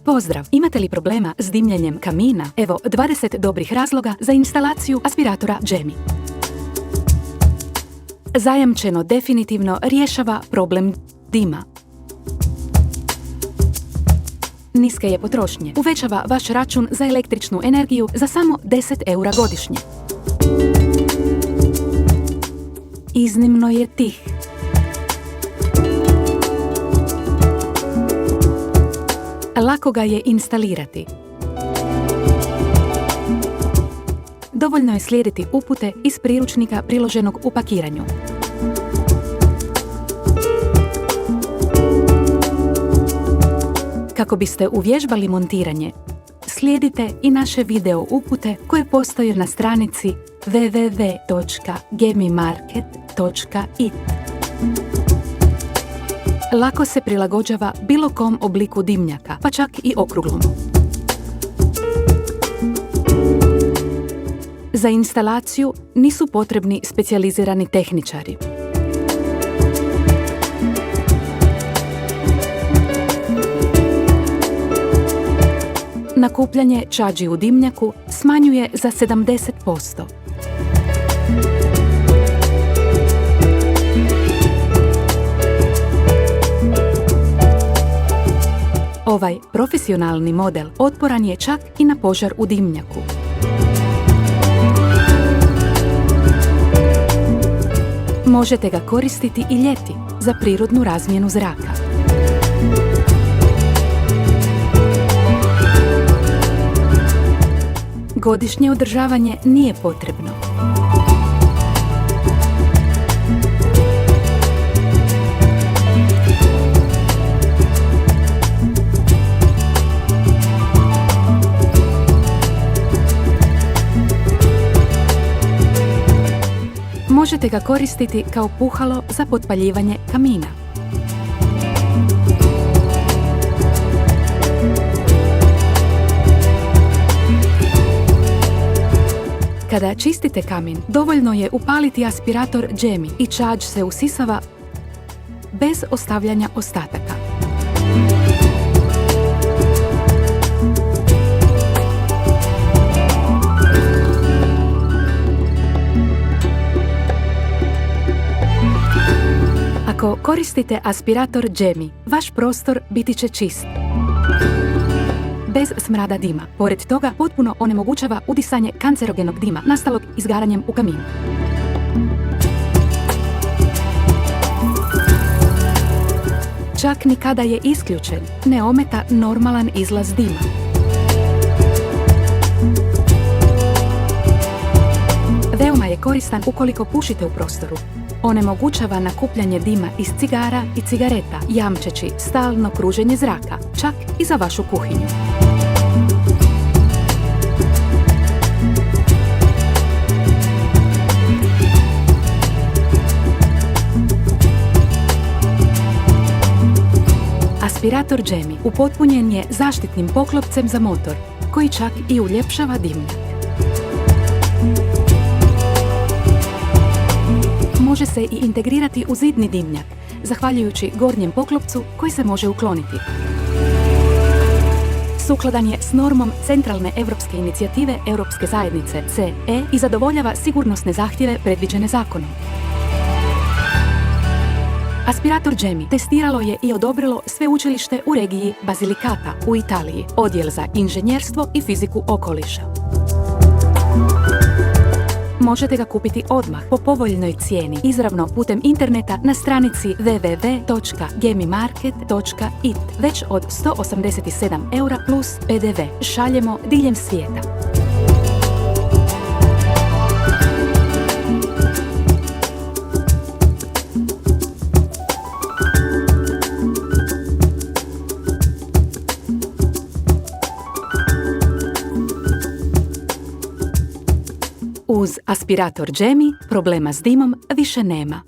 Pozdrav! Imate li problema s dimljenjem kamina? Evo 20 dobrih razloga za instalaciju aspiratora Jemi. Zajamčeno definitivno rješava problem dima. Niske je potrošnje. Uvećava vaš račun za električnu energiju za samo 10 eura godišnje. Iznimno je tih. Lako ga je instalirati. Dovoljno je slijediti upute iz priručnika priloženog u pakiranju. Kako biste uvježbali montiranje, slijedite i naše video upute koje postoje na stranici www.gemimarket.it. Lako se prilagođava bilo kom obliku dimnjaka, pa čak i okruglom. Za instalaciju nisu potrebni specijalizirani tehničari. Nakupljanje čađi u dimnjaku smanjuje za 70%. Ovaj profesionalni model otporan je čak i na požar u dimnjaku. Možete ga koristiti i ljeti za prirodnu razmjenu zraka. Godišnje održavanje nije potrebno. Možete ga koristiti kao puhalo za potpaljivanje kamina. Kada čistite kamin, dovoljno je upaliti aspirator Jemi i čađ se usisava bez ostavljanja ostataka. Ako koristite aspirator Jemi, vaš prostor biti će čist. Bez smrada dima. Pored toga, potpuno onemogućava udisanje kancerogenog dima nastalog izgaranjem u kaminu. Čak ni kada je isključen, ne ometa normalan izlaz dima. Veoma je koristan ukoliko pušite u prostoru. Onemogućava nakupljanje dima iz cigara i cigareta, jamčeći stalno kruženje zraka, čak i za vašu kuhinju. Aspirator Jemi upotpunjen je zaštitnim poklopcem za motor, koji čak i uljepšava dimnjak. Može se i integrirati u zidni dimnjak, zahvaljujući gornjem poklopcu koji se može ukloniti. Sukladan je s normom Centralne europske inicijative Europske zajednice CE i zadovoljava sigurnosne zahtjeve predviđene zakonom. Aspirator Jemi testiralo je i odobrilo sveučilište u regiji Basilicata u Italiji, odjel za inženjerstvo i fiziku okoliša. Možete ga kupiti odmah po povoljnoj cijeni izravno putem interneta na stranici www.gemimarket.it već od 187 eura plus PDV. Šaljemo diljem svijeta. Uz aspirator Jemi problema s dimom više nema.